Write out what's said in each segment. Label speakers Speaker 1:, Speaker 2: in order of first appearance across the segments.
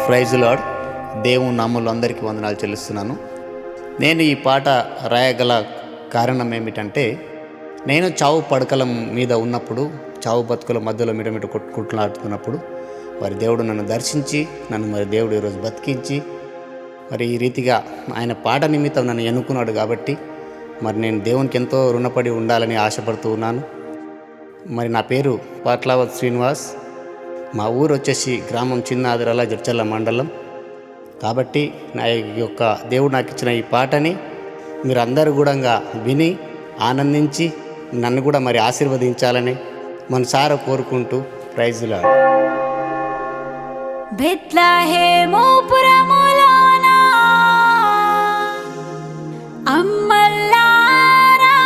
Speaker 1: Praise lord. దేవుని నామములో అందరికీ వందనాలు చెల్లిస్తున్నాను. నేను ఈ పాట రాయగల కారణం ఏమిటంటే, నేను చావు పడకల మీద ఉన్నప్పుడు, చావు బతుకుల మధ్యలో మిటమిట కొట్టులాడుతున్నప్పుడు మరి దేవుడు నన్ను దర్శించి నన్ను దేవుడు ఈరోజు బతికించి ఈ రీతిగా ఆయన పాట నిమిత్తం నన్ను ఎన్నుకున్నాడు. కాబట్టి నేను దేవునికి ఎంతో రుణపడి ఉండాలని ఆశపడుతూ ఉన్నాను. నా పేరు పాట్లావత్ శ్రీనివాస్. మా ఊరు వచ్చేసి గ్రామం చిన్న ఆదిరాల జడ్చర్ల మండలం. కాబట్టి నా యొక్క దేవుడు నాకు ఇచ్చిన ఈ పాటని మీరు అందరూ కూడా విని ఆనందించి నన్ను కూడా ఆశీర్వదించాలని మనసారా కోరుకుంటూ ప్రైజ్ లార్డ్.
Speaker 2: బెత్లెహేము పురములోన అమ్మలారా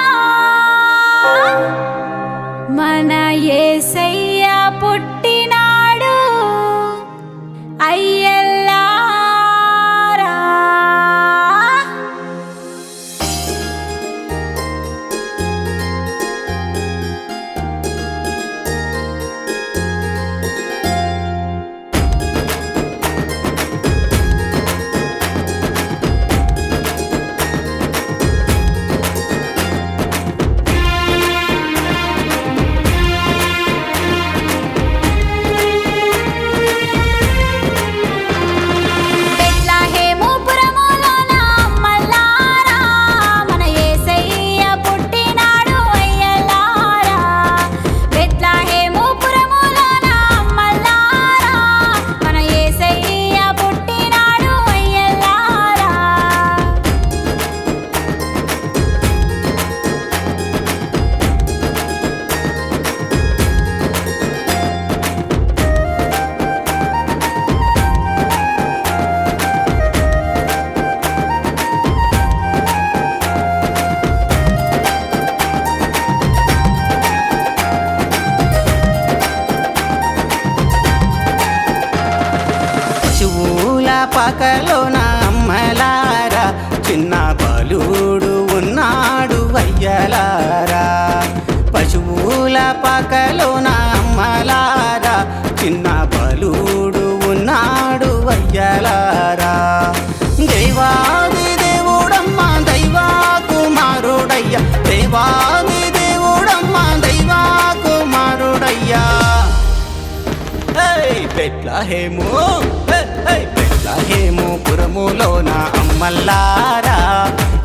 Speaker 2: మన యేసయ్య పుట్టినాడు అయ్యల్లారా.
Speaker 3: పకలోన అమ్మలారా చిన్న బలుడు ఉన్నాడు అయ్యలారా. పశువుల పకలోన అమ్మలారా చిన్న బలుడు ఉన్నాడు అయ్యలారా. దేవాది దేవుడమ్మ దైవా కుమారుడయ్యా, దేవాది దేవుడమ్మ దైవా కుమారుడయ్యా. బెత్లెహేము బెత్లెహేము పురములోన అమ్మల్లారా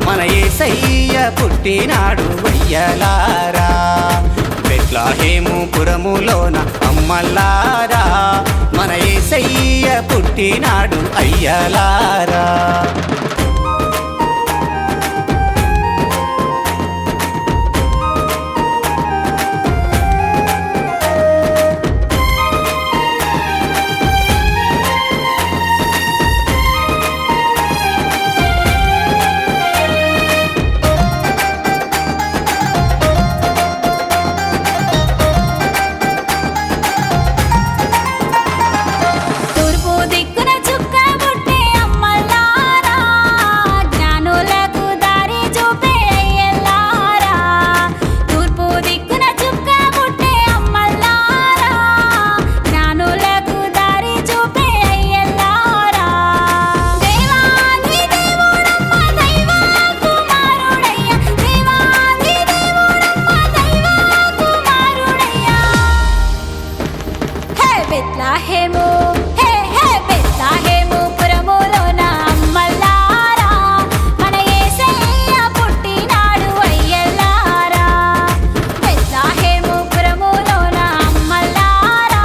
Speaker 3: మన యేసయ్య పుట్టినాడు అయ్యలారా. బెత్లెహేము పురములోన అమ్మల్లారా మన యేసయ్య పుట్టినాడు అయ్యలారా.
Speaker 2: బెత్లెహేము పురములోన అమ్మలారా మన యేసయ్య పుట్టినాడు అయ్యలారా. బెత్లెహేము పురములోన అమ్మలారా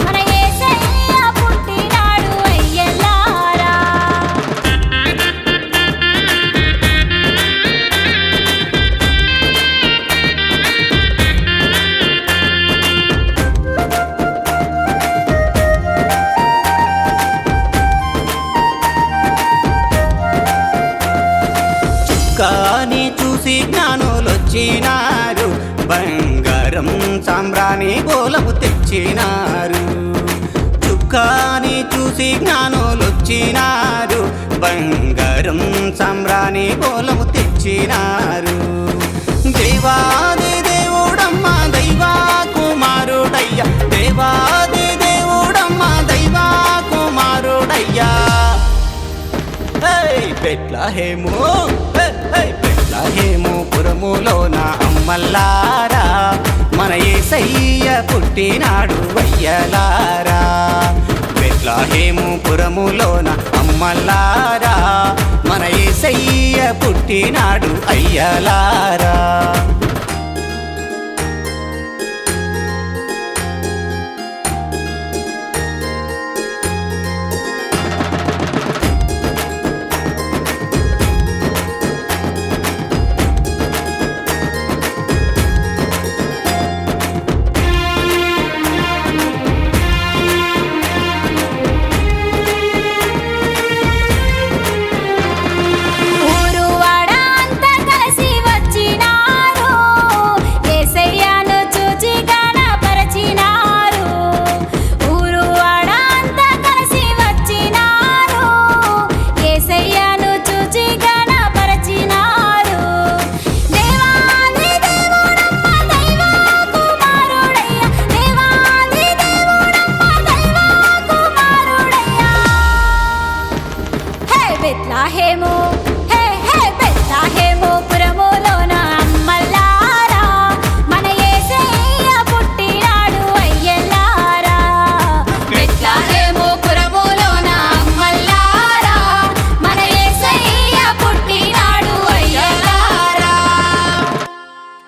Speaker 2: మన యేసయ్య పుట్టినాడు అయ్యలారా.
Speaker 3: చుక్కాని చూసి జ్ఞానులొచ్చినారు, బంగారం సాంబ్రాణి గోలము తెచ్చినారు. చుక్కాని చూసి జ్ఞానులొచ్చినారు, బంగారం సాంబ్రాణి గోలము తెచ్చినారు. దేవాది దేవుడమ్మ దైవా కుమారుడయ్యా, దేవాది దేవుడమ్మ దైవా కుమారుడయ్యా. బెత్లెహేము బెత్లెహేము పురములోన అమ్మల్లారా మన యేసయ్య పుట్టినాడు అయ్యలారా బెత్లెహేము పురములోన అమ్మల్లారా మన యేసయ్య పుట్టినాడు అయ్యలారా
Speaker 2: ఊరు వాడ అంతా కలిసి వచ్చినారు యేసయ్యను చూచి గణపరచినారు ఊరు వాడ అంతా కలిసి వచ్చినారు యేసయ్యను చూచి గణపరచినారు దేవాది దేవుడమ్మ దైవ కుమారుడయ్య దేవాది దేవుడమ్మ దైవ కుమారుడయ్య హే బెత్లెహేము హే హే బెత్లెహేము